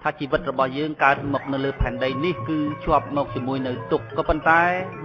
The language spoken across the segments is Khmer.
ថាជីវិតរបស់យើងកើតមកនៅលើផែនដីនេះគឺជាប់មកជាមួយនៅទុក្ខក៏ប៉ុន្តែ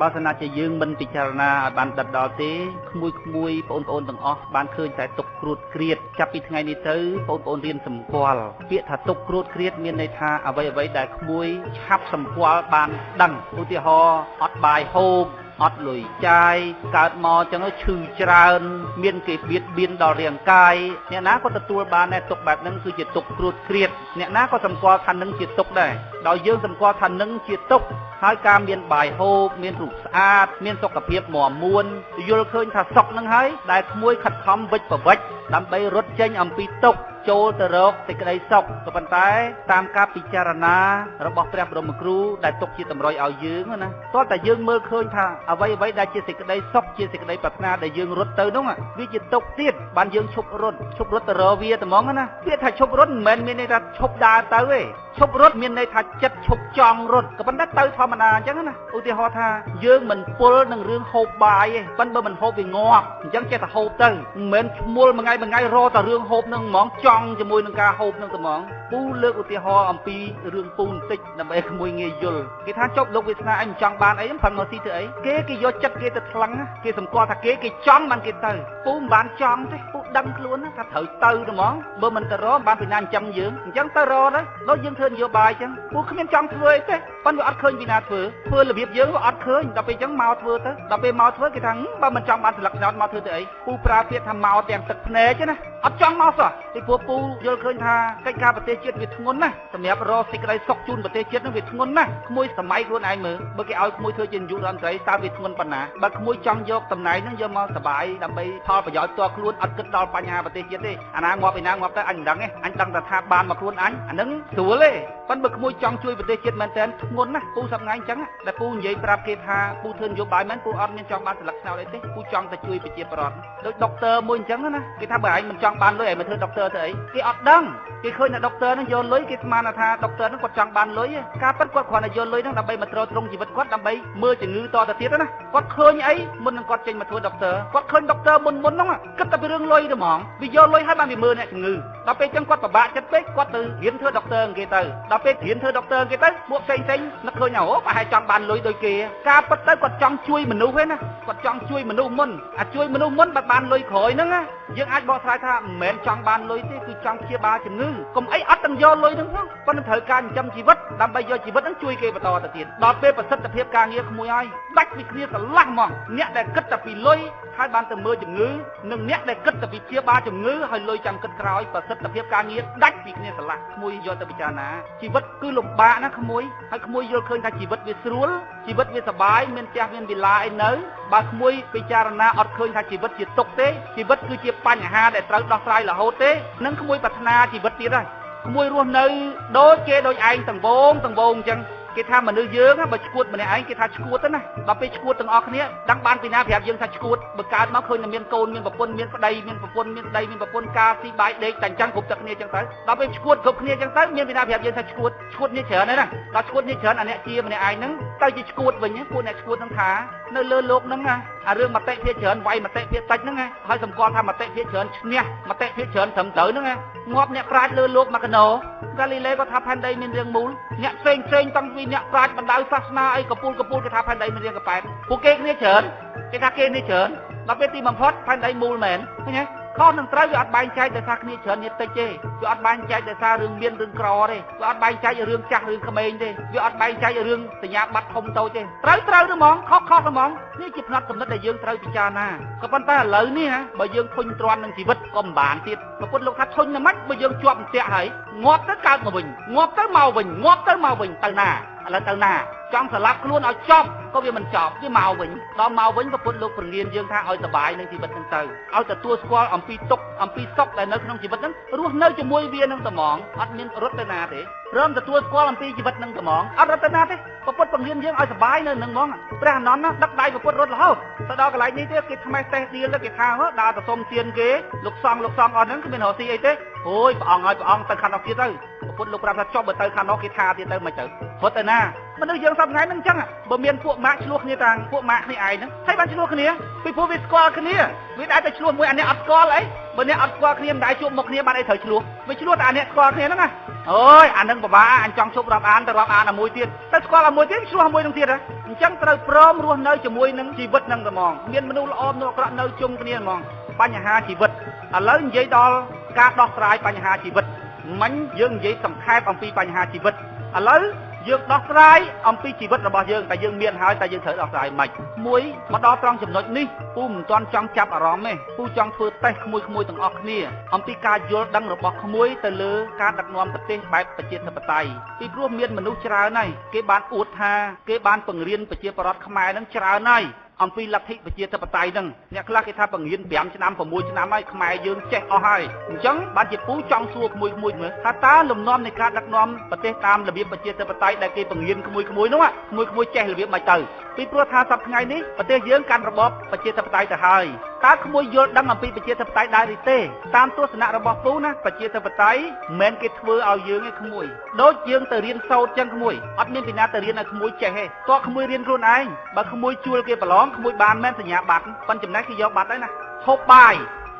បើសិនជាយើងមិនពិចារណាឲ្យបានដិតដល់ទេក្មួយបងប្អូនទាំងអស់បានឃើញតែទុក្ខគ្រួតគ្រាតចាប់ពីថ្ងៃនេះទៅបងប្អូនរៀនសម្គាល់ពាក្យថាទុក្ខគ្រួតគ្រាតមានន័យថាអ្វីដែលក្មួយឆាប់សម្គាល់បានដឹងឧទាហរណ៍អត់បាយហូបអត់លុយចាយកើតមកចឹងឈឺច្រើនមានគេបៀតបៀនដល់រាងកាយអ្នកណាក៏ទទួលបានដែរទុក្ខបែបហ្នឹងគឺជាទុក្ខគ្រួតគ្រាតអ្នកណាក៏សម្គាល់ថានឹងជាទុក្ខដែរដោយយើងសម្គាល់ថានឹងជាទុក្ខហើយការមានបាយហូបមានរូបស្អាតមានសុខភាពមាំមួនយល់ឃើញថាសុខនឹងហើយដែលក្មួយខិតខំវិច្ចប្រវិច្ចដើម្បីរត់ចេញអំពីទុក្ខចូលទៅរកសេចក្តីសុខក៏ប៉ុន្តែតាមការពិចារណារបស់ព្រះបរមគ្រូដែលទុកជាតម្រុយឲ្យយើងណាតើតែយើងមើលឃើញថាអ្វីដែលជាសេចក្តីសុខជាសេចក្តីប្រាថ្នាដែលយើងរត់ទៅនោះវាជាទុក្ខទៀតបានយើងឈប់រត់ទៅរកវាតែហ្មងណាពាក្យថាឈប់រត់មិនមែនមានន័យថាឈប់ដើរទៅទេឈប់រត់មានន័យថាចិត្តឈប់ចង់រត់ក៏ប៉ុន្តែទៅធម្មតាអញ្ចឹងណាឧទាហរណ៍ថាយើងមិនពុលនឹងរឿងហូបបាយទេប៉ុន្តែបើមិនហូបវាងាប់អញ្ចឹងចេះតែហូបទៅមិនមែនឈ្មោលមួយថ្ងៃរកតែរឿងហូបនឹងហ្មងចង់ជាមួយនឹងការហូបនឹងតែហ្មងពូលើកឧទាហរណ៍អំពីរឿងពូបន្តិចដើម្បីក្មួយងាយយល់គេថាចប់លោកវាសនាអញមិនចង់បានអីផឹងមកស៊ីធ្វើអីគេយកចិត្តគេទៅថ្លឹងគេសម្គាល់ថាគេចង់បានគេទៅពូមិនបានចង់ទេពូដឹងខ្លួនថាត្រូវទៅហ្មងបើមិនទៅរកបានពីណាចិញ្ចឹមយើងអញ្ចឹងទៅរកទៅដូចយើងធ្វើនយោបាយអញ្ចឹងពូគ្មានចង់ធ្វើអីទេប៉ុន្តែវាអត់ឃើញពីណាធ្វើរបៀបយើងវាអត់ឃើញដល់ពេលអញ្ចឹងមកធ្វើទៅដល់ពេលមកធ្វើគេថាបើមិនចង់បានស្លឹកឆ្នោតមកធ្វើទៅអីពូប្រើពាក្យថាមកទាំងទឹកភ្នែកណាអត់ចង់មកសោះពីព្រោះពូយល់ឃើញថាកិច្ចការប្រទេសជាតិវាធ្ងន់ណាស់សម្រាប់រកសេចក្តីសុខជូនប្រទេសជាតិនឹងវាធ្ងន់ណាស់ក្មួយសម័យខ្លួនឯងមើលបើគេឲ្យក្មួយធ្វើជានាយករដ្ឋមន្ត្រីតើវាធ្ងន់ប៉ុណ្ណាបើក្មួយចង់យកតំណែងហ្នឹងយកមកសបាយដើម្បីផលប្រយោជន៍ផ្ទាល់ខ្លួនអត់គិតដល់បញ្ហាប្រទេសជាតិទេអាណាងាប់ឯណាងាប់ទៅអញមិនដឹងទេអញដឹងតែថាបានមកខ្លួនអញអាហ្នឹងស្រួលទេប៉ុន្តែបើក្មួយចង់ជួយប្រទេសជាតិមែនតើធ្ងន់ណាស់ពូសប្ងៃអញ្ចឹងដែលពូនិយាយប្រាប់គេថាពូធ្វើនយោបាយមែនពូអត់មានចង់បានស្លឹកឆ្នោតអីទេពូចង់តែជួយប្រជាពលរដ្ឋដូចដុកទ័រមួយអញ្ចឹងណាគេថាបើឯងមិនចង់បានលុយឯងមកធ្វើដុកទ័រធ្វើអីគេអត់ដឹងគេឃើញថាដុកទ័រហ្នឹងយកលុយគេស្មានថាដុកទ័រហ្នឹងគាត់ចង់បានលុយការពិតគាត់គ្រាន់តែយកលុយហ្នឹងដើម្បីមកទ្រទ្រង់ជីវិតគាត់ដើម្បីមើលជំងឺតទៅទៀតណាគាត់ឃើញអីមុននឹងគាត់ចេញមកធ្វើដុកទ័រគាត់ឃើញដុកទ័រមុនហ្នឹងគិតតែពីរឿងលុយទេហ្មងវាយកលុយឲ្យបានវាមើលអ្នកជំងឺដល់ពេលអញ្ចឹងគាត់ពិបាកចិត្តពេកគាត់ទៅរៀនធ្វើដុកទ័រគេទៅដល់ពេលរៀនធ្វើដុកទ័រគេទៅពួកផ្សេងនឹកឃើញអូប្រហែលចង់បានលុយដូចគេការពិតទៅគាត់ចង់ជួយមនុស្សទេណាគាត់ចង់ជួយមនុស្សមុនជួយមនុស្សមុនបើបានលុយក្រោយហ្នឹងយើងអាចបកស្រាយថាមិនមែនចង់បានលុយទេគឺចង់ព្យាបាលជំងឺកុំអីអត់ទាំងយកលុយហ្នឹងផងប៉ុន្តែត្រូវការចិញ្ចឹមជីវិតដើម្បីយកជីវិតហ្នឹងជួយគេបន្តទៅទៀតដល់ពេលប្រសិទ្ធភាពការងារក្មួយហើយដាច់ពីគ្នាស្រឡះហ្មងអ្នកដែលគិតតែពីលុយហើយបានទៅមើលជំងឺនិងអ្នកដែលគិតតែពីព្យាបាលជំងឺហើយលុយចាំគិតក្រោយប្រសិទ្ធភាពការងារដាច់ពីគ្នាស្រឡះក្មួយយកទៅពិចារណាជីវិតគឺលំបាកណាក្មួយហើយក្មួយយល់ឃើញថាជីវិតវាស្រួលជីវិតវាសប្បាយមានផ្ទះមានវិឡាអីនៅបើក្មួយពិចារណាអត់ឃើញថាជីវិតជាទុក្ខទេជីវិតគឺជាបញ្ហាដែលត្រូវដោះស្រាយរហូតទេនឹងក្មួយប្រាថ្នាជីវិតទៀតហើយក្មួយរស់នៅដូចគេដូចឯងទាំងវងអញ្ចឹងគេថាមនុស្សយើងបើឈួតម្នាក់ឯងគេថាឈួតទៅណាដល់ពេលឈួតទាំងអស់គ្នាដឹងបានពីណាប្រាប់យើងថាឈួតបើកើតមកឃើញតែមានកូនមានប្រពន្ធមានប្តីមានប្រពន្ធមានប្តីមានប្រពន្ធការស៊ីបាយដេកតែអញ្ចឹងគ្រប់តែគ្នាអញ្ចឹងទៅដល់ពេលឈួតគ្រប់គ្នាអញ្ចឹងទៅមានពីណាប្រាប់យើងថាឈួតនេះច្រើនហើយណាដល់ឈួតនេះច្រើនអាអ្នកជាម្នាក់ឯងហ្នឹងទៅជាឈួតវិញពួកអ្នកឈួតហ្នឹងថានៅលើโลกហ្នឹងអារឿងមតិភាគច្រើនវាយមតិភាគតិចហ្នឹងហើយសម្គាល់ថាមតិភាគច្រើនឈ្នះមតិភាគច្រើនត្រឹមត្រូវហ្នឹងងាប់អ្នកប្រាជ្ញលើโลกមកកណោកាលីលេគាត់ថាផែនដីមានរាងមូលអ្នកផ្សេងតាំងពីអ្នកប្រាជ្ញបណ្ដៅសាសនាអីកពូលគេថាផែនដីមានរាងកប៉ែតពួកគេគ្នាច្រើនគេថាគេនេះច្រើនដល់ពេលទីបំផុតផែនដីមូលមែនឃើញទេខុសនឹងត្រូវវាអត់បែងចែកដោយសារគ្នាច្រើននេះតិចទេវាអត់បែងចែកដោយសាររឿងមានរឿងក្រទេវាអត់បែងចែករឿងចាស់រឿងក្មេងទេវាអត់បែងចែករឿងសញ្ញាបត្រធំតូចទេត្រូវទៅហ្មងខុសហ្មងនេះជាផ្នត់គំនិតដែលយើងត្រូវពិចារណាក៏ប៉ុន្តែឥឡូវនេះបើយើងធុញទ្រាន់នឹងជីវិតក៏មិនបានទៀតប្រពុតលោកថាធុញណាស់ម៉េចបើយើងជាប់អន្ទាក់ហើយងាប់ទៅកើតមកវិញងាប់ទៅមកវិញងាប់ទៅមកវិញទៅណាឥឡូវទៅណាចង់ស្លាប់ខ្លួនឲ្យចប់ក៏វាមិនចប់វាមកវិញដល់មកវិញប្រពុតលោកប្រងៀនយើងថាឲ្យសុបាយនឹងជីវិតហ្នឹងទៅឲ្យទទួលស្គាល់អំពីទុក្ខអំពីសុខដែលនៅក្នុងជីវិតហ្នឹងរស់នៅជាមួយវានឹងតែហ្មងអត់មានរត់ទៅណាទេព្រមទទួលស្គាល់អំពីជីវិតហ្នឹងតែហ្មងអត់រត់ទៅណាទេប្រពុតប្រងៀនយើងឲ្យសុបាយនៅនឹងហ្មងព្រះអនន្តដឹកដៃប្រពុតរត់រហូតទៅដល់កន្លែងនេះទេគេថ្មេះតេះឌីលទៅគេថាដើរទៅសុំទានគេលោកសង្ឃអស់ហ្នឹងគ្មានរកស៊ីអីទេអូយព្រះអង្គឲ្យព្រះអង្គទៅខាងនោះទៀតទៅប្រពុតលោកប្រាប់ថាចុះបើទៅខាងនោះគេថាទៀតទៅមិនទៅរត់ទៅណា មនុស្សយើងសពថ្ងៃហ្នឹងអញ្ចឹងបើមានពួកម៉ាក់ឆ្លោះគ្នាតាំងពួកម៉ាក់គ្នាឯងហ្នឹងហើយបានឆ្លោះគ្នាពីព្រោះវាស្គាល់គ្នាវាអាចតែឆ្លោះមួយអានេះអត់ស្គាល់អីបើអ្នកអត់ស្គាល់គ្នាមិនដែរជួបមុខគ្នាបានអីត្រូវឆ្លោះវាឆ្លោះតែអានេះស្គាល់គ្នាហ្នឹងណាអូយអានឹងពិបាកអញចង់ជប់រាប់អានទៅរាប់អានអាមួយទៀតទៅស្គាល់អាមួយទៀតឆ្លោះមួយនឹងទៀតអញ្ចឹងត្រូវព្រមរស់នៅជាមួយនឹងជីវិតហ្នឹងតែហ្មងមានមនុស្សល្អមនុស្សអាក្រក់នៅជុំគ្នាហ្មងបញ្ហាជីវិតឥឡូវនិយាយដល់ការដោះស្រាយបញ្ហាជីវិតមិញយើងនិយាយសង្ខេបអំពីបញ្ហាជីវិតឥឡូវយើងដោះស្រាយអំពីជីវិតរបស់យើងតែយើងមានហើយតែយើងត្រូវដោះស្រាយមិនមួយមកដល់ត្រង់ចំណុចនេះពូមិនទាន់ចង់ចាប់អារម្មណ៍ទេពូចង់ធ្វើតេស្តក្មួយៗទាំងអស់គ្នាអំពីការយល់ដឹងរបស់ក្មួយទៅលើការដឹកនាំប្រទេសបែបប្រជាធិបតេយ្យពីព្រោះមានមនុស្សច្រើនហើយគេបានអួតថាគេបានបង្រៀនប្រជាពលរដ្ឋខ្មែរនឹងច្រើនហើយអំពីលទ្ធិប្រជាធិបតេយ្យហ្នឹងអ្នកខ្លះគេថាបង្រៀន5ឆ្នាំ6ឆ្នាំហើយខ្មែរយើងចេះអស់ហើយអញ្ចឹងបានជាពូចង់សួរក្មួយៗមើលថាតើលំនាំនៃការដឹកនាំប្រទេសតាមរបៀបប្រជាធិបតេយ្យដែលគេបង្រៀនក្មួយៗនោះក្មួយៗចេះរបៀបម៉េចទៅពីព្រោះថាសប្តាហ៍ថ្ងៃនេះប្រទេសយើងកាន់របបប្រជាធិបតេយ្យទៅហើយតើក្មួយយល់ដឹងអំពីប្រជាធិបតេយ្យដែរឬទេតាមទស្សនៈរបស់ពូណាប្រជាធិបតេយ្យមិនមែនគេធ្វើឲ្យយើងទេក្មួយដូចយើងទៅរៀនសូត្រចឹងក្មួយអត់មានពីណាទៅរៀនឲ្យក្មួយចេះទេតោះក្មួយរៀនខ្លួនឯងបើក្មួយជួលគេប្រឡងក្មួយបានមែនសញ្ញាបត្រប៉ុន្តែចំណេះគេយកបាត់ហើយណាហូបបាយ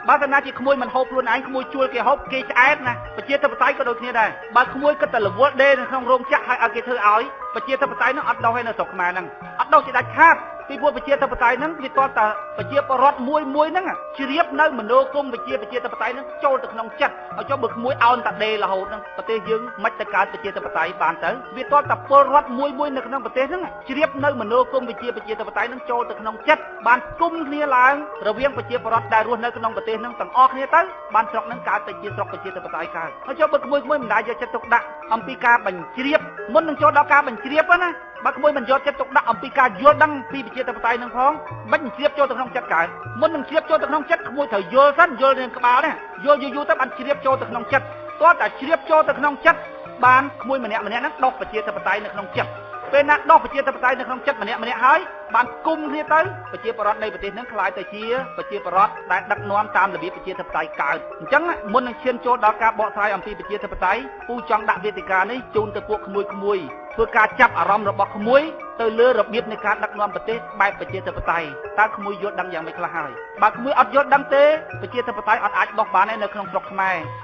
បើតាណាជាក្មួយមិនហូបខ្លួនឯងក្មួយជួលគេហូបគេឆ្អែតណាប្រជាធិបតេយ្យក៏ដូចគ្នាដែរបើក្មួយគិតតែរវល់ដេនៅក្នុងរោងចក្រឲ្យគេធ្វើឲ្យប្រជាធិបតេយ្យនោះអត់ដោះឯនៅស្រុកខ្មែរហ្នឹងអត់ដោះជាដាច់ខាតពីព្រោះប្រជាធិបតេយ្យហ្នឹងវាតតែប្រជាពលរដ្ឋមួយហ្នឹងជ្រាបនៅមនោគមប្រជាធិបតេយ្យហ្នឹងចូលទៅក្នុងចិត្តឲ្យចុះបើក្មួយអោនតាដេរហូតហ្នឹងប្រទេសយើងមិនទៅកើតប្រជាធិបតេយ្យបានទៅវាតតែពលរដ្ឋមួយនៅក្នុងប្រទេសហ្នឹងជ្រាបនៅមនោគមប្រជាធិបតេយ្យហ្នឹងចូលទៅក្នុងចិត្តបានគុំគ្នាឡើងរវាងប្រជាពលរដ្ឋដែលរស់នៅក្នុងប្រទេសហ្នឹងទាំងអស់គ្នាទៅបានស្រុកហ្នឹងកើតទៅជាស្រុកប្រជាធិបតេយ្យកើតហើយចុះបើក្មួយមិនដែរយកចិត្តទុកដាក់អំពីការបញ្ជ្រាបមុននឹងចូលដល់ការបញ្ជ្រាបណាបើក្មួយមិនយកចិត្តទុកដាក់អំពីការយល់ដឹងពីប្រជាធិបតេយ្យនឹងផងមិនជ្រាបចូលទៅក្នុងចិត្តកើតមុននឹងជ្រាបចូលទៅក្នុងចិត្តក្មួយត្រូវយល់សិនយល់នឹងក្បាលណាយល់យូរទៅបានជ្រាបចូលទៅក្នុងចិត្តតោះតែជ្រាបចូលទៅក្នុងចិត្តបានក្មួយម្នាក់ហ្នឹងដោះប្រជាធិបតេយ្យនៅក្នុងចិត្តពេលណាដោះប្រជាធិបតេយ្យនៅក្នុងចិត្តម្នាក់ហើយបានគុំគ្នាទៅប្រជាពលរដ្ឋនៃប្រទេសហ្នឹងខ្លាយទៅជាប្រជាពលរដ្ឋដែលដឹកនាំតាមរបៀបប្រជាធិបតេយ្យកើតអញ្ចឹងមុននឹងឈានចូលដល់ការបកស្រាយអំពីប្រជាធិបតេយ្យពូចង់ដាក់វេទិកានេះជូនទៅពួកក្មួយធ្វើការចាប់អារម្មណ៍របស់ក្មួយទៅលើរបៀបនៃការដឹកនាំប្រទេសបែបប្រជាធិបតេយ្យតើក្មួយយល់ដឹងយ៉ាងម៉េចខ្លះហើយបើក្មួយអត់យល់ដឹងទេប្រជាធិបតេយ្យអត់អាចដោះបានទេនៅក្នុងស្រុកខ្មែ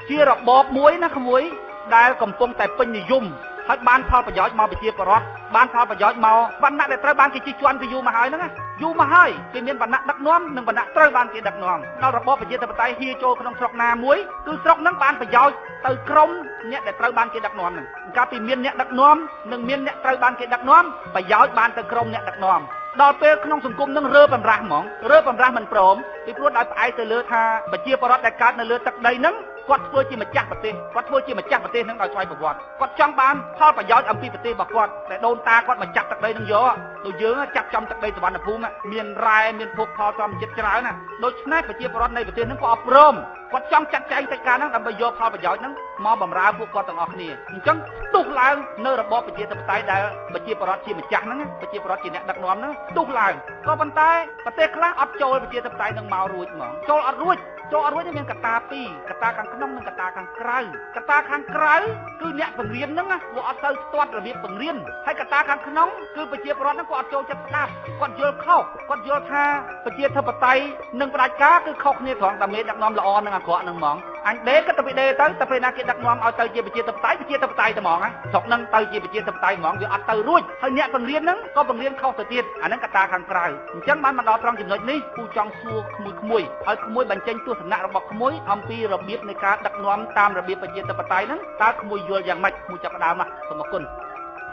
រជារបបមួយណាក្មួយដែលកំពុងតែពេញនិយមហើយបានផលប្រយោជន៍មកប្រជាពលរដ្ឋបានផលប្រយោជន៍មកវណ្ណៈដែលត្រូវបានគេជិះជាន់គេយូរមកហើយហ្នឹងយូរមកហើយគេមានវណ្ណៈដឹកនាំនិងវណ្ណៈត្រូវបានគេដឹកនាំដល់របបប្រជាធិបតេយ្យហ៊ាចូលក្នុងស្រុកណាមួយគឺស្រុកហ្នឹងបានប្រយោជន៍ទៅក្រុមអ្នកដែលត្រូវបានគេដឹកនាំហ្នឹងកាលពីមានអ្នកដឹកនាំនិងមានអ្នកត្រូវបានគេដឹកនាំប្រយោជន៍បានទៅក្រុមអ្នកដឹកនាំដល់ពេលក្នុងសង្គមនឹងរើបំរាស់ហ្មងរើបំរាស់មិនព្រមពីព្រោះដោយផ្អែកទៅលើថាប្រជាពលរដ្ឋដែលកើតនៅលើទឹកដីហ្នឹងគាត់ធ្វើជាម្ចាស់ប្រទេសគាត់ធ្វើជាម្ចាស់ប្រទេសនឹងដោយស្វ័យប្រវត្តិគាត់ចង់បានផលប្រយោជន៍អំពីប្រទេសរបស់គាត់តែដូនតាគាត់មកចាប់ទឹកដីនឹងយកដូចយើងចាប់ចំទឹកដីសវណ្ណភូមិមានរ៉ែមានភោគផលធម្មជាតិច្រើនណាដូច្នេះប្រជាពលរដ្ឋនៃប្រទេសនឹងក៏អប់រំគាត់ចង់ចាត់ចែងកិច្ចការហ្នឹងដើម្បីយកផលប្រយោជន៍ហ្នឹងមកបម្រើពួកគាត់ទាំងអស់គ្នាអញ្ចឹងផ្ទុះឡើងនៅរបបប្រជាធិបតេយ្យដែលប្រជាពលរដ្ឋជាម្ចាស់ហ្នឹងប្រជាពលរដ្ឋជាអ្នកដឹកនាំហ្នឹងផ្ទុះឡើងក៏ប៉ុន្តែប្រទេសខ្លះអត់ចូលប្រជាធិបតេយ្យនឹងមករួចហ្មងចូលអត់រួចមានកត្តាពីរកត្តាខាងក្នុងនិងកត្តាខាងក្រៅកត្តាខាងក្រៅគឺអ្នកបង្រៀនហ្នឹងវាអត់ទៅស្ទាត់របៀបបង្រៀនហើយកត្តាខាងក្នុងគឺប្រជាពលរដ្ឋហ្នឹងគាត់អត់ចូលចិត្តស្ដាប់គាត់យល់ខុសគាត់យល់ថាប្រជាធិបតេយ្យនិងផ្ដាច់ការគឺខុសគ្នាត្រង់តែមេដឹកនាំល្អនិងអាក្រក់ហ្នឹងហ្មងអញដេគិតទៅពីដេទៅតែពេលណាគេដឹកនាំឲ្យទៅជាប្រជាធិបតេយ្យតែហ្មងស្រុកហ្នឹងទៅជាប្រជាធិបតេយ្យហ្មងវាអត់ទៅរួចហើយអ្នកបង្រៀនហ្នឹងក៏បង្រៀនខុសទៅទៀតអាហ្នឹងកត្តាខាងក្រៅអញ្ចឹងបានមកដល់ត្រង់ចំណុចនេះពូចង់សួរក្មួយឲ្យក្មួយបញ្ចេញទស្សនៈរបស់ក្មួយអំពីរបៀបនៃការដឹកនាំតាមរបៀបប្រជាធិបតេយ្យហ្នឹងតើក្មួយយល់យ៉ាងម៉េចក្មួយចាប់ផ្ដើមសូមអរគុណ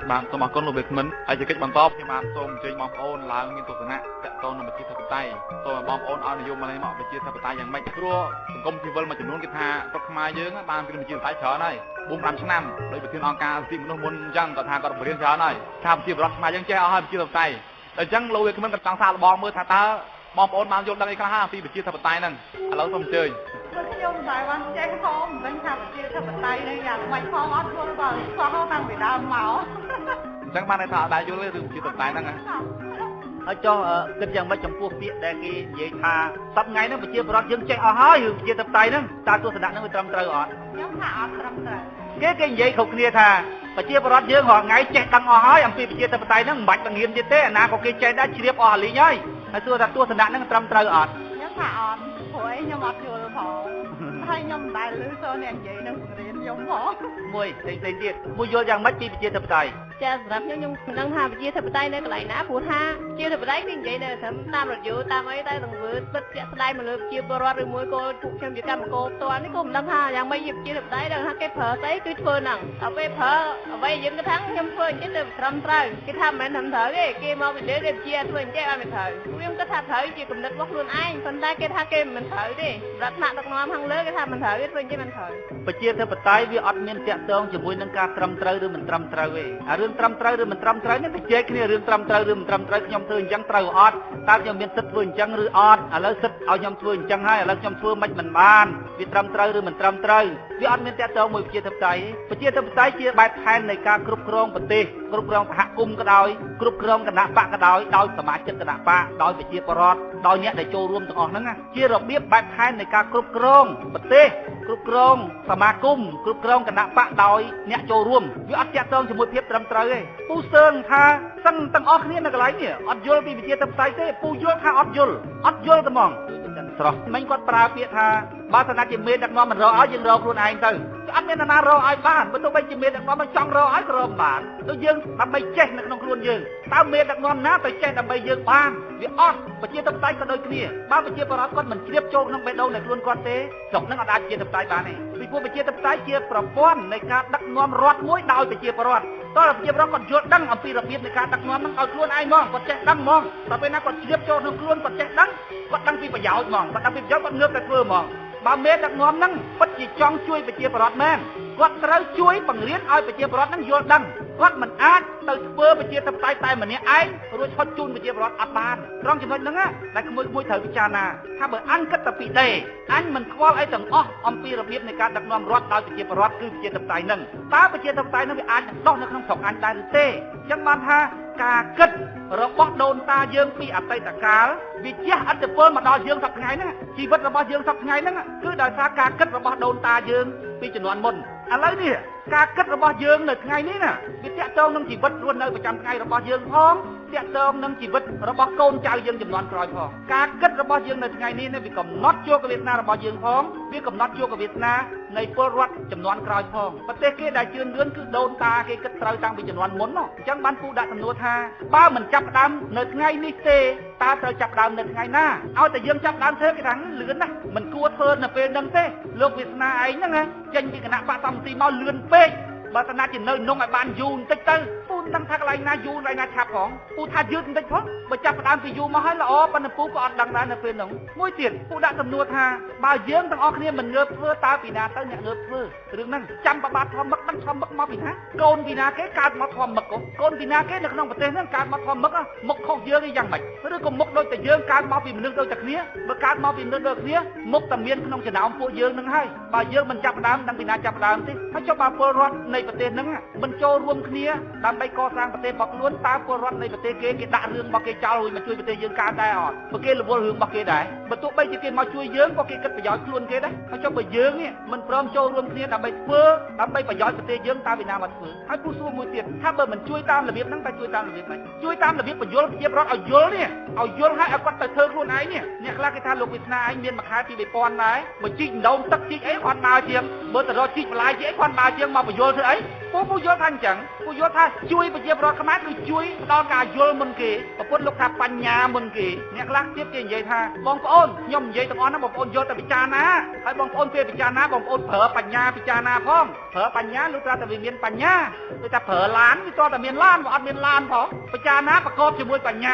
បាទសូមអរគុណលោកវិក្កាមិនហើយជាកិច្ចបន្តខ្ញុំបានសូមអញ្ជើញបងប្អូនឡើងមានទស្សនៈតាក់ទងនឹងប្រជាធិបតេយ្យសូមឲ្យបងប្អូនឲ្យនិយមមកប្រជាធិបតេយ្យយ៉ាងម៉េចព្រោះសង្គមស៊ីវិលមួយចំនួនគេថាស្រុកខ្មែរយើងបានពីប្រជាធិបតេយ្យច្រើនហើយ 4-5 ឆ្នាំដោយប្រធានអង្គការសិទ្ធិមនុស្សមុនអញ្ចឹងគាត់ថាគាត់បរៀនច្រើនហើយថាប្រជាពលរដ្ឋខ្មែរយើងចេះអស់ហើយប្រជាធិបតេយ្យតែអញ្ចឹងលោកវិក្កាមិនក៏ចង់សាកល្បងមើលថាតើបងប្អូនបានយល់ដឹងអីខ្លះពីប្រជាធិបតេយ្យហ្នឹងឥឡូវសូមអញ្ជើញខ្ញុំដែរបានចេះផងមិនដឹងថាប្រជាធិបតេយ្យនេះយ៉ាងម៉េចផងអត់យល់បើស្គាល់តាំងពីដើមមកអញ្ចឹងបានន័យថាអត់ដែរយល់ទេរឿងប្រជាធិបតេយ្យហ្នឹងហើយចុះគិតយ៉ាងម៉េចចំពោះពាក្យដែលគេនិយាយថាសប្តាហ៍ហ្នឹងប្រជាពលរដ្ឋយើងចេះអស់ហើយរឿងប្រជាធិបតេយ្យហ្នឹងតើទស្សនៈហ្នឹងវាត្រឹមត្រូវអត់ខ្ញុំថាអត់ត្រឹមត្រូវគេនិយាយគ្រប់គ្នាថា ប្រជាពលរដ្ឋយើងរាល់ថ្ងៃចេះដឹងអស់ហើយអំពីប្រជាធិបតេយ្យហ្នឹងមិនបាច់បង្រៀនទៀតទេអាណាក៏គេចេះដែរជ្រាបអស់អាលីងហើយហើយសួរថាទស្សនៈហ្នឹងត្រឹមត្រូវអត់ ខ្ញុំថាអត់ព្រោះអីខ្ញុំអត់យល់ផងហើយខ្ញុំមិនដែលឮសូរអ្នកនិយាយនឹងបង្រៀនខ្ញុំផង មួយផ្សេងទៀតមួយយល់យ៉ាងម៉េចពីប្រជាធិបតេយ្យ ចាសម្រាប់ខ្ញុំមិនដឹងថាប្រជាធិបតេយ្យនៅកន្លែងណាព្រោះថាជាធិបតេយ្យគេនិយាយនៅត្រឹមតាមរយតាមអីតែទាំងវើពិតជាក់ស្ដែងមកលើប្រជាពលរដ្ឋឬមួយក៏ពួកខ្ញុំជាកម្មករផ្ទាល់នេះក៏មិនដឹងថាយ៉ាងម៉េចជាប្រជាធិបតេយ្យដឹងថាគេប្រើស្អីគឺធ្វើហ្នឹងដល់ពេលប្រើអ្វីយើងគិតថាខ្ញុំធ្វើអញ្ចឹងទៅត្រឹមត្រូវគេថាមិនមែនត្រឹមត្រូវទេគេមកពីលើគេជាធ្វើអញ្ចឹងអត់មិនត្រូវខ្ញុំគិតថាត្រូវជាគំនិតរបស់ខ្លួនឯងប៉ុន្តែគេថាគេមិនត្រូវទេសម្រាប់ថ្នាក់ដឹកនាំខាងលើគេថាមិនត្រូវទេធ្វើអញ្ចឹងមិនត្រូវ ប្រជាធិបតេយ្យវាអត់មានតាក់ទងជាមួយនឹងការត្រឹមត្រូវឬមិនត្រឹមត្រូវទេអារឿងត្រឹមត្រូវឬមិនត្រឹមត្រូវនេះទៅជែកគ្នារឿងត្រឹមត្រូវឬមិនត្រឹមត្រូវខ្ញុំធ្វើអញ្ចឹងត្រូវអត់តើខ្ញុំមានសិទ្ធិធ្វើអញ្ចឹងឬអត់ឥឡូវសិទ្ធិឲ្យខ្ញុំធ្វើអញ្ចឹងហើយឥឡូវខ្ញុំធ្វើមិនបានវាត្រឹមត្រូវឬមិនត្រឹមត្រូវវាអត់មានតាក់ទងមួយប្រជាធិបតេយ្យប្រជាធិបតេយ្យជាបែបផែននៃការគ្រប់គ្រងប្រទេសគ្រប់គ្រងសហគមន៍ក៏ដោយគ្រប់គ្រងគណៈបកក៏ដោយសមាជិកគណៈបកដោយប្រជាពលរដ្ឋដោយអ្នកដែលចូលរួមទាំងអស់ហ្នឹងជារបៀបបែបផែននៃការគ្រប់គ្រងប្រទេសគ្រប់គ្រងសមាគមគ្រប់គ្រងគណៈបកដោយអ្នកចូលរួមវាអត់តាក់ទងជាមួយភាពត្រឹមត្រូវទេពូសើងថាសឹងទាំងអស់គ្នានៅកន្លែងនេះអត់យល់ពីវិជាធិបតេយ្យទេពូយល់ថាអត់យល់តែហ្មងស្រស់មិញគាត់ប្រើពាក្យថាបើសិនជាមេដឹកនាំមិនរកឲ្យយើងរកខ្លួនឯងទៅអត់មាននរណារកឲ្យបានបើទោះបីជាមេដឹកនាំមិនចង់រកឲ្យក៏រកបានទៅយើងដើម្បីចេះនៅក្នុងខ្លួនយើងតើមេដឹកនាំណាទៅចេះដើម្បីយើងបានវាអត់ប្រជាធិបតេយ្យក៏ដូចគ្នាបើប្រជាពលរដ្ឋគាត់មិនជ្រាបចូលក្នុងបេះដូងនៃខ្លួនគាត់ទេស្រុកហ្នឹងអត់អាចប្រជាធិបតេយ្យបានទេពីព្រោះប្រជាធិបតេយ្យជាប្រព័ន្ធនៃការដឹកនាំរដ្ឋមួយដោយប្រជាពលរដ្ឋតើប្រជាពលរដ្ឋគាត់យល់ដឹងអំពីរបៀបនៃការដឹកនាំហ្នឹងឲ្យខ្លួនឯងហ្មងគាត់ចេះដឹងហ្មងតែពេលណាគាត់ជ្រាបចូលក្នុងខ្លួនគាត់ចេះដឹងគាត់ដឹងពីប្រយោជន៍ហ្មងគាត់ដឹងពីប្រយោជន៍គាត់ងើបតែធ្វើហ្មងបើមេដឹកនាំហ្នឹងពិតជាចង់ជួយប្រជាពលរដ្ឋមែនគាត់ត្រូវជួយបង្រៀនឲ្យប្រជាពលរដ្ឋហ្នឹងយល់ដឹងគាត់មិនអាចទៅធ្វើប្រជាធិបតេយ្យតែម្នាក់ឯងរួចឈុតជូនប្រជាពលរដ្ឋអត់បានត្រង់ចំណុចហ្នឹងដែលក្មួយត្រូវពិចារណាថាបើអញគិតតែពីដេអញមិនខ្វល់អីទាំងអស់អំពីរបៀបនៃការដឹកនាំរដ្ឋដោយប្រជាពលរដ្ឋគឺប្រជាធិបតេយ្យហ្នឹងតើប្រជាធិបតេយ្យហ្នឹងវាអាចដោះនៅក្នុងស្រុកអញដែរឬទេអញ្ចឹងបានថាការគិតរបស់ដូនតាយើងពីអតីតកាលវាជះឥទ្ធិពលមកដល់យើងសប្តាហ៍ថ្ងៃហ្នឹងជីវិតរបស់យើងសប្តាហ៍ថ្ងៃហ្នឹងគឺដោយសារការគិតរបស់ដូនតាយើងពីជំនាន់មុនឥឡូវនេះការគិតរបស់យើងនៅថ្ងៃនេះណាវាតាក់ទងនឹងជីវិតរស់នៅប្រចាំថ្ងៃរបស់យើងផងតាក់ទងនឹងជីវិតរបស់កូនចៅយើងចំនួនក្រោយផងការគិតរបស់យើងនៅថ្ងៃនេះវាកំណត់ជោគវាសនារបស់យើងផងវាកំណត់ជោគវាសនានៃពលរដ្ឋចំនួនក្រោយផងប្រទេសគេដែលជឿនលឿនគឺដូនតាគេគិតត្រូវតាំងពីចំនួនមុនអញ្ចឹងបានពូដាក់សំណួរថាបើមិនចាប់ផ្ដើមនៅថ្ងៃនេះទេតើត្រូវចាប់ផ្ដើមនៅថ្ងៃណាឲ្យតែយើងចាប់ផ្ដើមធ្វើគេថាលឿនណាស់មិនគួរធ្វើនៅពេលហ្នឹងទេលោកវាសនាឯងហ្នឹងចេញពីគណៈបកសំទីមកលឿនពេកបើតាណាជានៅនងឲ្យបានយូរបន្តិចទៅពូដឹងថាកន្លែងណាយូរកន្លែងណាឆាប់ផងពូថាយឺតបន្តិចផងបើចាប់ផ្ដើមពីយូរមកហើយល្អប៉ុន្តែពូក៏អត់ដឹងដែរនៅពេលហ្នឹងមួយទៀតពូដាក់សំណួរថាបើយើងទាំងអស់គ្នាមិនងើបធ្វើតើពីណាទៅអ្នកងើបធ្វើរឿងហ្នឹងចាំប្របាទធម្មឹកដឹងធម្មឹកមកពីណាកូនពីណាគេកើតមកធម្មឹកកូនពីណាគេនៅក្នុងប្រទេសហ្នឹងកើតមកធម្មឹកមុខខុសយើងយ៉ាងម៉េចឬក៏មុខដូចតែយើងកើតមកពីមនុស្សដូចតែគ្នាបើកើតមកពីមនុស្សដូចគ្នាមុខតែមានក្នុងចំណោមពួកយើងហ្នឹងហើយបើយើងមិនចាប់ផ្ដើមដឹងពីណាចាប់ផ្ដើមទេហើយចុះបើពលរដ្ឋនៃប្រទេសហ្នឹងមិនចូលរួមគ្នាដើម្បីកសាងប្រទេសរបស់ខ្លួនតើពលរដ្ឋនៃប្រទេសគេដាក់រឿងរបស់គេចោលរួចមកជួយប្រទេសយើងកើតដែរអត់បើគេរវល់រឿងរបស់គេដែរបើទោះបីជាគេមកជួយយើងក៏គេគិតប្រយោជន៍ខ្លួនគេដែរហើយចុះបើយើងនេះមិនព្រមចូលរួមគ្នាដើម្បីធ្វើដើម្បីប្រយោជន៍ប្រទេសយើងតើពីណាមកធ្វើហើយពូសួរមួយទៀតថាបើមិនជួយតាមរបៀបហ្នឹងតែជួយតាមរបៀបម៉េចជួយតាមរបៀបបញ្យលប្រជាពលរដ្ឋឲ្យយល់នេះឲ្យយល់ហើយឲ្យគាត់ទៅធ្វើខ្លួនឯងនេះអ្នកខ្លះគេថាលោកវាសនាឯងមានមួយខែពី 2000 ដែរបើជីកដងទឹកជីកអីគាត់ដើរជាងបើទៅរកជីកបន្លាយជីកអីគាត់ដើរជាងមកបញ្យលធ្វើអីពូយល់ថាអញ្ចឹងពូយល់ថាជួយប្រជាពលរដ្ឋខ្មែរគឺជួយផ្ដល់ការយល់មុនគេប្រពន្ធលោកថាបញ្ញាមុនគេអ្នកខ្លះទៀតគេនិយាយថាបងប្អូនខ្ញុំនិយាយទាំងអស់ហ្នឹងបងប្អូនយល់តែពិចារណាហើយបងប្អូនពេលពិចារណាបងប្អូនប្រើបញ្ញាពិចារណាផងប្រើបញ្ញាលុះត្រាតែវាមានបញ្ញាដូចថាប្រើឡានវាតើតែមានឡានវាអត់មានឡានផងពិចារណាប្រកបជាមួយបញ្ញ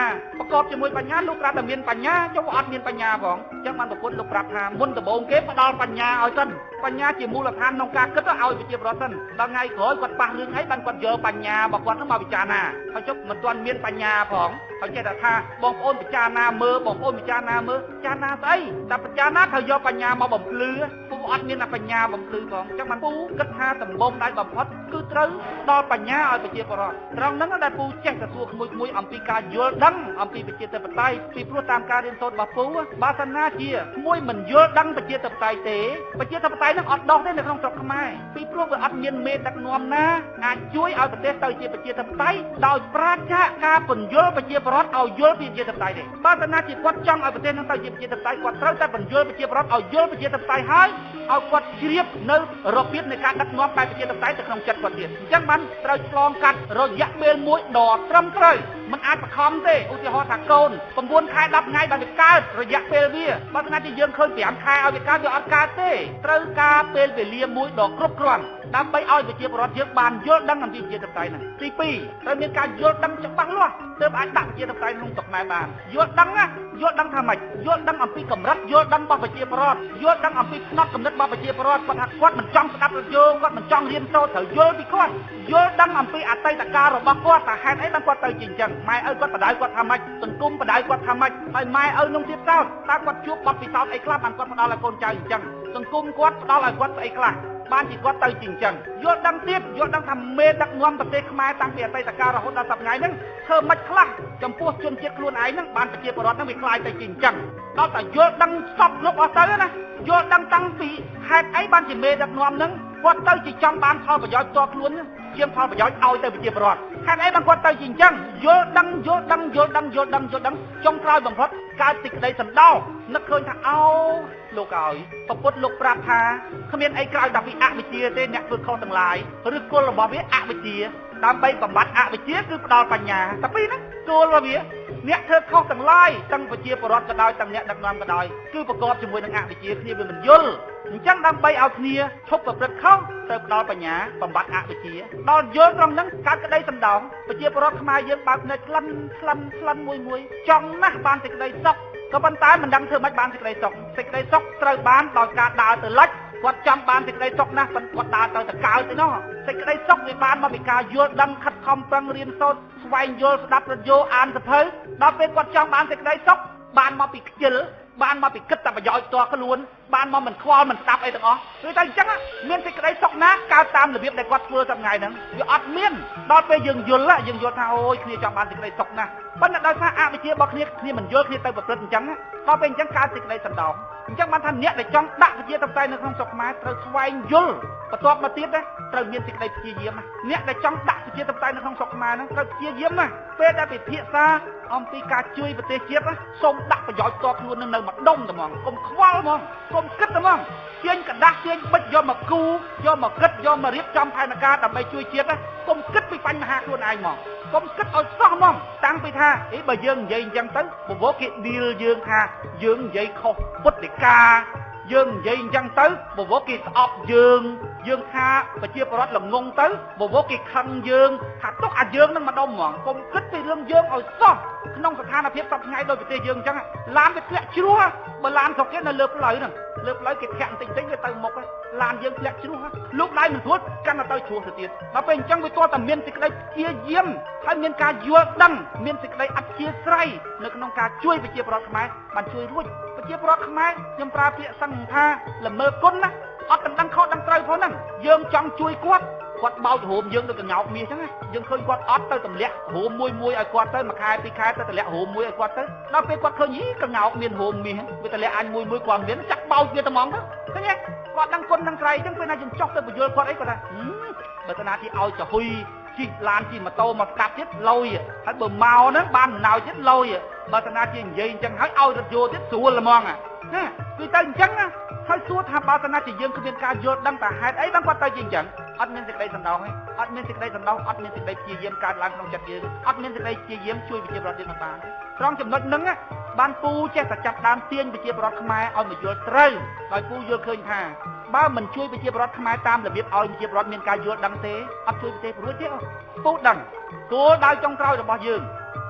ាលុះត្រាតែមានបញ្ញាចុះវាអត់មានបញ្ញាផងអញ្ចឹងបានប្រពន្ធលោកប្រាប់ថាមុនដំបូងគេផ្ដល់បញ្ញាឲ្យសិនបញ្ញាជាមូលដ្ឋានក្នុងការគិតឲ្យប្រជាពលរដ្ឋសិនដល់ថ្ងៃក្រោយគាត់ប៉ះរឿងអីបានគាត់យកបញ្ញារបស់គាត់មកពិចារណាហើយចុះមិនទាន់មានបញ្ញាផង ហើយចេះតែថាបងប្អូនពិចារណាមើលបងប្អូនពិចារណាមើលពិចារណាស្អីតែពិចារណាត្រូវយកបញ្ញាមកបំភ្លឺពូអត់មានបញ្ញាបំភ្លឺផងអញ្ចឹងបានពូគិតថាដំបងដៃបំផុតគឺត្រូវដល់បញ្ញាឲ្យប្រជាពលរដ្ឋត្រង់ហ្នឹងដែលពូចេះតែសួរក្មួយអំពីការយល់ដឹងអំពីប្រជាធិបតេយ្យពីព្រោះតាមការរៀនសូត្ររបស់ពូបើសិនណាជាក្មួយមិនយល់ដឹងប្រជាធិបតេយ្យទេប្រជាធិបតេយ្យហ្នឹងអត់ដោះទេនៅក្នុងស្រុកខ្មែរពីព្រោះវាអត់មានមេដឹកនាំណាអាចជួយឲ្យប្រទេសទៅជាប្រជាធិបតេយ្យដោយប្រាជ្ញាការពន្យល់ប្រជាពលរដ្ឋឲ្យយល់ពីប្រជាធិបតេយ្យទេបើសិនណាជាគាត់ចង់ឲ្យប្រទេសហ្នឹងទៅជាប្រជាធិបតេយ្យគាត់ត្រូវតែពន្យល់ប្រជាពលរដ្ឋឲ្យយល់ប្រជាធិបតេយ្យហើយឲ្យគាត់ជ្រាបនៅរបៀបនៃការដឹកនាំបែបប្រជាធិបតេយ្យទៅក្នុងចិត្តគាត់ទៀតអញ្ចឹងបានត្រូវឆ្លងកាត់រយៈពេលមួយដ៏ត្រឹមត្រូវមិនអាចបខំទេឧទាហរណ៍ថាកូន9ខែ10ថ្ងៃបានវាកើតរយៈពេលវាបើស្នាជាយើងឃើញ5ខែឲ្យវាកើតវាអត់កើតទេត្រូវការពេលវេលាមួយដ៏គ្រប់គ្រាន់ដើម្បីឲ្យប្រជាពលរដ្ឋយើងបានយល់ដឹងអំពីប្រជាធិបតេយ្យហ្នឹងទី2ត្រូវមានការយល់ដឹងច្បាស់លាស់ទើបអាចដាក់ប្រជាធិបតេយ្យក្នុងស្រុកខ្មែរបានយល់ដឹងណាយល់ដឹងថាម៉េចយល់ដឹងអំពីកម្រិតយល់ដឹងរបស់ប្រជាពលរដ្ឋយល់ដឹងអំពីផ្នត់គំនិតរបស់ប្រជាពលរដ្ឋគាត់ថាគាត់មិនចង់ស្ដាប់រយោគាត់មិនចង់រៀនសូត្រត្រូវយល់ពីគាត់យល់ដឹងអំពីអតីតកាលរបស់គាត់ថាហេតុអីបានគាត់ទៅជាអញ្ចឹងម៉ែឪគាត់បដៅគាត់ថាម៉េចសង្គមបដៅគាត់ថាម៉េចហើយម៉ែឪនឹងទៀតតើគាត់ជួបបទពិសោធន៍អីខ្លះបានគាត់ផ្ដល់ឲ្យកូនចៅអញ្ចឹងសង្គមគាត់ផ្ដល់ឲ្យគាត់ស្អីខ្លះបានជាគាត់ទៅជាអញ្ចឹងយល់ដឹងទៀតយល់ដឹងថាមេដឹកនាំប្រទេសខ្មែរតាំងពីអតីតកាលរហូតដល់សប្តាហ៍ថ្ងៃហ្នឹងធ្វើមិនខ្លះចំពោះជនជាតិខ្លួនឯងហ្នឹងបានប្រជាពលរដ្ឋហ្នឹងវាខ្លាយទៅជាអញ្ចឹងដល់តែយល់ដឹងសពលោកអស់ទៅណាយល់ដឹងតាំងពីហេតុអីបានជាមេដឹកនាំហ្នឹងគាត់ទៅជាចង់បានផលប្រយោជន៍ផ្ទាល់ខ្លួនជាផលប្រយោជន៍ឲ្យទៅប្រជាពលរដ្ឋហេតុអីបានគាត់ទៅជាអញ្ចឹងយល់ដឹងចុងក្រោយបំផុតកើតសេចក្តីសន្តោសនឹកឃើញថាអោលោកឲ្យប្រពុតលោកប្រាប់ថាគ្មានអីក្រៅតែពីអវិជ្ជាទេអ្នកធ្វើខុសទាំងឡាយឬគោលរបស់វាអវិជ្ជាដើម្បីបំបត្តិអវិជ្ជាគឺផ្ដល់បញ្ញាតែពីហ្នឹងគោលរបស់វាអ្នកធ្វើខុសទាំងឡាយទាំងប្រជាពលរដ្ឋក៏ដោយទាំងអ្នកដឹកនាំក៏ដោយគឺប្រកបជាមួយនឹងអវិជ្ជាគ្នាវាមិនយល់អញ្ចឹងដើម្បីឲ្យគ្នាឈប់ប្រព្រឹត្តខុសទៅផ្ដល់បញ្ញាបំបត្តិអវិជ្ជាដល់យល់ត្រង់ហ្នឹងកើតក្តីសន្តោសប្រជាពលរដ្ឋខ្មែរយើងបើកភ្នែកក្លិនមួយចង់ណាស់បានសេចក្តីសុខក៏ប៉ុន្តែមិនដឹងធ្វើម៉េចបានសេចក្តីសុខត្រូវបានដោយការដើរទៅលិចគាត់ចង់បានសេចក្តីសុខណាស់ប៉ុន្តែគាត់ដើរទៅតកើទៅនោះសេចក្តីសុខវាបានមកពីការយល់ដឹងខិតខំប្រឹងរៀនសូត្រស្វែងយល់ស្ដាប់រត់យោអានសភៅដល់ពេលគាត់ចង់បានសេចក្តីសុខបានមកពីខ្ជិលបានមកពីគិតតែប្រយោជន៍ផ្ទាល់ខ្លួនបានមកមិនខ្វល់មិនស្ដាប់អីទាំងអស់គឺតែអញ្ចឹងមានសេចក្តីសុខណាកើតតាមរបៀបដែលគាត់ធ្វើសប្តាហ៍ថ្ងៃហ្នឹងវាអត់មានដល់ពេលយើងយល់ថាអូយគ្នាចង់បានសេចក្តីសុខណាស់ប៉ុន្តែដោយសារអវិជ្ជារបស់គ្នាមិនយល់គ្នាទៅប្រព្រឹត្តអញ្ចឹងដល់ពេលអញ្ចឹងកើតសេចក្តីសន្តោសអញ្ចឹងបានថាអ្នកដែលចង់ដាក់ប្រជាធិបតេយ្យនៅក្នុងស្រុកខ្មែរត្រូវស្វែងយល់បន្ទាប់មកទៀតត្រូវមានសេចក្តីព្យាយាមអ្នកដែលចង់ដាក់ប្រជាធិបតេយ្យនៅក្នុងស្រុកខ្មែរហ្នឹងត្រូវព្យាយាមពេលដែលពិភាក្សាអំពីការជួយប្រទេសជាតិសូមដាក់ប្រយោជន៍ផ្ទាល់ខ្លួននៅម្ដុំតែហ្មងកុំខ្វល់ហ្មងកុំគិតតែហ្មងទាញกระดาษទាញបិចយកមកគូយកមកគិតយកមករៀបចំផែនការដើម្បីជួយជាតិកុំគិតពីបញ្ហាខ្លួនឯងហ្មងកុំគិតឲ្យសោះហ្មងតាំងពីថាបើយើងនិយាយអញ្ចឹងទៅបវរគេឌីលយើងថាយើងនិយាយខុសពុទ្ធិកាយើងនិយាយអញ្ចឹងទៅបវរគេស្អប់យើងថាប្រជាពលរដ្ឋល្ងងទៅបវរគេខឹងយើងថាទុកអាយើងនឹងម្ដុំហ្មងកុំគិតពីរឿងយើងឲ្យសោះក្នុងស្ថានភាពសពថ្ងៃដូចប្រទេសយើងអញ្ចឹងឡានវាធ្លាក់ជ្រោះបើឡានស្រុកគេនៅលើផ្លូវហ្នឹងលើផ្លូវគេធាក់បន្តិចៗវាទៅមុខឡានយើងធ្លាក់ជ្រោះលោកដៃមិនស្រួលកាន់តែទៅជ្រោះទៅទៀតដល់ពេលអញ្ចឹងវាទាល់តែមានសេចក្តីព្យាយាមហើយមានការយល់ដឹងមានសេចក្តីអធ្យាស្រ័យនៅក្នុងការជួយប្រជាពលរដ្ឋខ្មែរបានជួយរួចប្រជាពលរដ្ឋខ្មែរខ្ញុំប្រើពាក្យសង្ឃថាល្មើគុណណាអត់ដឹងខុសដឹងត្រូវផងហ្នឹងយើងចង់ជួយគាត់បោចរួមយើងដូចកញ្ញោកមាសអញ្ចឹងយើងឃើញគាត់អត់ទៅទម្លាក់រួមមួយឲ្យគាត់ទៅមួយខែពីរខែទៅទម្លាក់រួមមួយឲ្យគាត់ទៅដល់ពេលគាត់ឃើញកញ្ញោកមានរួមមាសវាទម្លាក់អញមួយគាត់មានចាក់បោចវាតែហ្មងទៅឃើញទេគាត់ដឹងគុណដឹងស្រ័យអញ្ចឹងពេលណាយើងចុះទៅបញ្យល់គាត់អីគាត់ថាបើតាណាទីឲ្យចហ៊ុយជិះឡានជិះម៉ូតូមកស្ដាប់ទៀតលុយហើយបើមកហ្នឹងបានអំណោយទៀតលុយបើតាណាទីនិយាយអញ្ចឹងហើយឲ្យរត់យោទៀតស្រួលហ្មងណាគឺទៅអញ្ចឹងហើយសួរថាបើតាណាទីយើងគ្មានការយល់ដឹងតែហេតុអីបានគាត់ទៅជាអញ្ចឹងអត់មានសេចក្តីសន្តោសទេអត់មានសេចក្តីសន្តោសអត់មានសេចក្តីព្យាយាមកើតឡើងក្នុងចិត្តយើងអត់មានសេចក្តីព្យាយាមជួយប្រជាពលរដ្ឋយើងមិនបានត្រង់ចំណុចហ្នឹងបានពូចេះតែចាប់ដើមទាញប្រជាពលរដ្ឋខ្មែរឲ្យមកយល់ត្រូវដោយពូយល់ឃើញថាបើមិនជួយប្រជាពលរដ្ឋខ្មែរតាមរបៀបឲ្យប្រជាពលរដ្ឋមានការយល់ដឹងទេអត់ជួយប្រទេសរួចទេពូដឹងគោលដៅចុងក្រោយរបស់យើង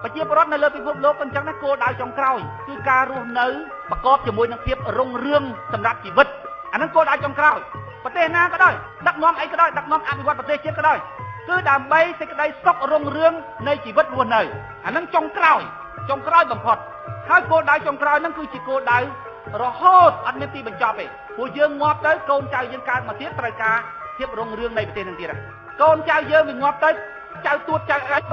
ប្រជាពលរដ្ឋនៅលើពិភពលោកអញ្ចឹងណាគោលដៅចុងក្រោយគឺការរស់នៅប្រកបជាមួយនឹងភាពរុងរឿងសម្រាប់ជីវិតអាហ្នឹងគោលដៅចុងក្រោយប្រទេសណាក៏ដោយដឹកនាំអីក៏ដោយដឹកនាំអភិវឌ្ឍប្រទេសជាតិក៏ដោយ គឺដើម្បីសេចក្តីសុខរុងរឿងនៃជីវិតរស់នៅអានឹងចុងក្រោយបំផុតហើយគោលដៅចុងក្រោយហ្នឹងគឺជាគោលដៅរហូតអត់មានទីបញ្ចប់ទេព្រោះយើងងាប់ទៅកូនចៅយើងកើតមកទៀតត្រូវការភាពរុងរឿងនៃប្រទេសនឹងទៀតកូនចៅយើងវាងាប់ទៅចៅទួតចៅអាច